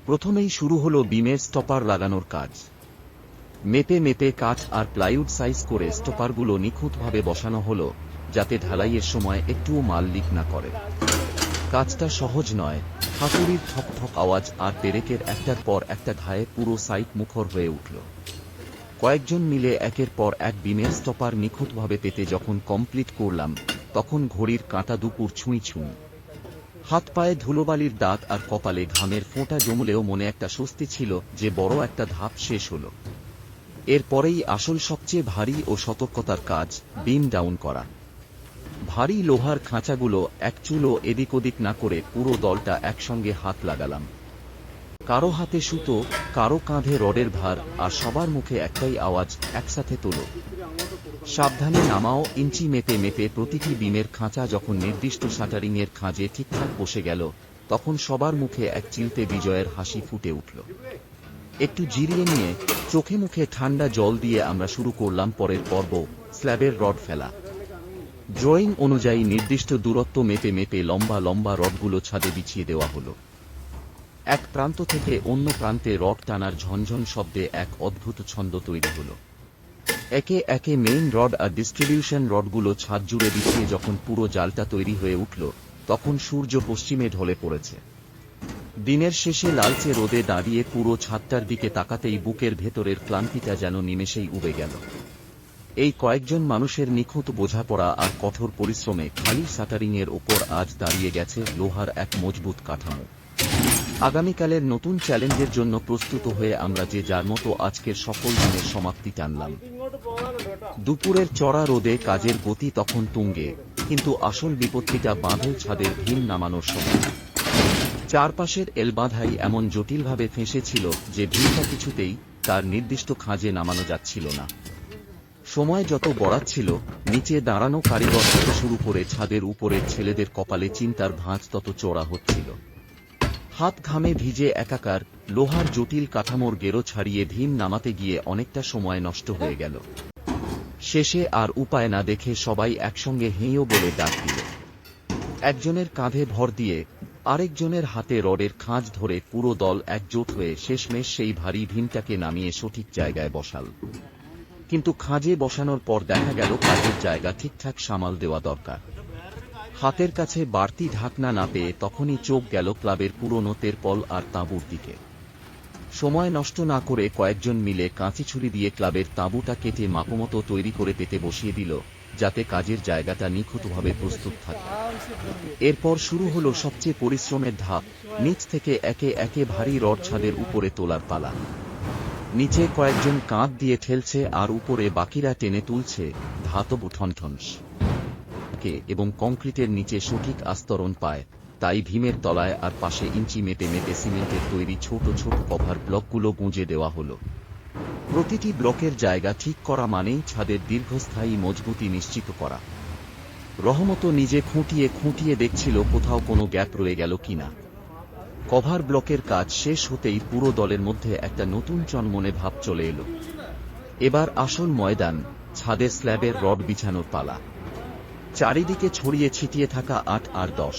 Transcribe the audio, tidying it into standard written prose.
প্রথমেই শুরু হলো বিমের স্টপার লাগানোর কাজ। মেপে মেপে কাঠ আর প্লাইউড সাইজ করে স্টপারগুলো নিখুঁতভাবে বসানো হলো, যাতে ঢালাইয়ের সময় একটুও মাল লিক না করে। কাজটা সহজ নয়। হাতুড়ির ঠক ঠক আওয়াজ আর পেরেকের একটার পর একটা ঘায়ে পুরো সাইট মুখর হয়ে উঠল। কয়েকজন মিলে একের পর এক বিমের স্টপার নিখুঁতভাবে পেতে যখন কমপ্লিট করলাম, তখন ঘড়ির কাঁটা দুপুর ছুঁই ছুঁই। হাত পায়ে ধুলোবালির দাগ আর কপালে ঘামের ফোঁটা জমলেও মনে একটা স্বস্তি ছিল যে বড় একটা ধাপ শেষ হলো। এরপরেই আসল সবচেয়ে ভারী ও সতর্কতার কাজ, বিম ডাউন করা। ভারী লোহার খাঁচাগুলো এক চুলও এদিক ওদিক না করে পুরো দলটা একসঙ্গে হাত লাগালাম। কারো হাতে সুতো, কারো কাঁধে রডের ভার, আর সবার মুখে একটাই আওয়াজ, একসাথে তোলো। সাবধানে নামাও। ইঞ্চি মেপে মেপে প্রতিটি বিমের খাঁচা যখন নির্দিষ্ট শাটারিংয়ের খাঁজে ঠিকঠাক বসে গেল, তখন সবার মুখে এক চিলতে বিজয়ের হাসি ফুটে উঠল। একটু জিরিয়ে নিয়ে চোখে মুখে ঠান্ডা জল দিয়ে আমরা শুরু করলাম পরের পর্ব, স্ল্যাবের রড ফেলা। ড্রয়িং অনুযায়ী নির্দিষ্ট দূরত্ব মেপে মেপে লম্বা লম্বা রডগুলো ছাদে বিছিয়ে দেওয়া হলো। এক প্রান্ত থেকে অন্য প্রান্তে রড টানার ঝনঝন শব্দে এক অদ্ভুত ছন্দ তৈরি হলো। একে একে মেইন রড আর ডিস্ট্রিবিউশন রডগুলো ছাদ জুড়ে বিছিয়ে যখন পুরো জালটা তৈরি হয়ে উঠল, তখন সূর্য পশ্চিমে ঢলে পড়েছে। দিনের শেষে লালচে রোদে দাঁড়িয়ে পুরো ছাদটার দিকে তাকাতেই বুকের ভেতরের ক্লান্তিটা যেন নিমেষেই উবে গেল। এই কয়েকজন মানুষের নিখুঁত বোঝাপড়া আর কঠোর পরিশ্রমে খালি শাটারিংয়ের ওপর আজ দাঁড়িয়ে গেছে লোহার এক মজবুত কাঠামো। আগামীকালের নতুন চ্যালেঞ্জের জন্য প্রস্তুত হয়ে আমরা যে যার মতো আজকের সফল দিনের সমাপ্তি টানলাম। দুপুরের চড়া রোদে কাজের গতি তখন তুঙ্গে, কিন্তু আসল বিপত্তিটা বাঁধল ছাদের ভীম নামানোর সময়। চারপাশের এলবাঁধাই এমন জটিলভাবে ফেঁসেছিল যে ভীমটা কিছুতেই তার নির্দিষ্ট খাঁজে নামানো যাচ্ছিল না। সময় যত গড়াচ্ছিল, নিচে দাঁড়ানো কারিগর থেকে শুরু করে ছাদের উপরের ছেলেদের কপালে চিন্তার ভাঁজ তত চড়া হচ্ছিল। হাত ঘামে ভিজে একাকার, লোহার জটিল কাঠামোর গেরো ছাড়িয়ে ভীম নামাতে গিয়ে অনেকটা সময় নষ্ট হয়ে গেল। শেষে আর উপায় না দেখে সবাই একসঙ্গে হেঁয়ো বলে ডাক দিল। একজনের কাঁধে ভর দিয়ে আরেকজনের হাতে রডের খাঁজ ধরে পুরো দল একজোট হয়ে শেষমেশ সেই ভারী ভীমটাকে নামিয়ে সঠিক জায়গায় বসাল। কিন্তু খাঁজে বসানোর পর দেখা গেল কাজের জায়গা ঠিকঠাক সামাল দেওয়া দরকার। হাতের কাছে বাড়তি ঢাকনা না পেয়ে তখনই চোখ গেল ক্লাবের পুরনো তেরপল আর তাঁবুর দিকে। সময় নষ্ট না করে কয়েকজন মিলে কাঁচি ছুরি দিয়ে ক্লাবের তাঁবুটা কেটে মাপমতো তৈরি করে পেতে বসিয়ে দিল, যাতে কাজের জায়গাটা নিখুঁতভাবে প্রস্তুত থাকে। এরপর শুরু হলো সবচেয়ে পরিশ্রমের ধাপ, নিচ থেকে একে একে ভারী রড ছাদের উপরে তোলার পালা। নিচে কয়েকজন কাঁধ দিয়ে ঠেলছে আর উপরে বাকিরা টেনে তুলছে ধাতব ঠনঠনস এবং কংক্রিটের নিচে সঠিক আস্তরণ পায়, তাই ভীমের তলায় আর পাশে ইঞ্চি মেপে মেপে সিমেন্টের তৈরি ছোট ছোট কভার ব্লকগুলো গুঁজে দেওয়া হলো। প্রতিটি ব্লকের জায়গা ঠিক করা মানেই ছাদের দীর্ঘস্থায়ী মজবুতি নিশ্চিত করা। রহমত নিজে খুঁটিয়ে খুঁটিয়ে দেখছিল কোথাও কোনো গ্যাপ রয়ে গেল কিনা। কভার ব্লকের কাজ শেষ হতেই পুরো দলের মধ্যে একটা নতুন চনমনে ভাব চলে এলো। এবার আসল ময়দান, ছাদের স্ল্যাবের রড বিছানোর পালা। চারিদিকে ছড়িয়ে ছিটিয়ে থাকা 8 আর 10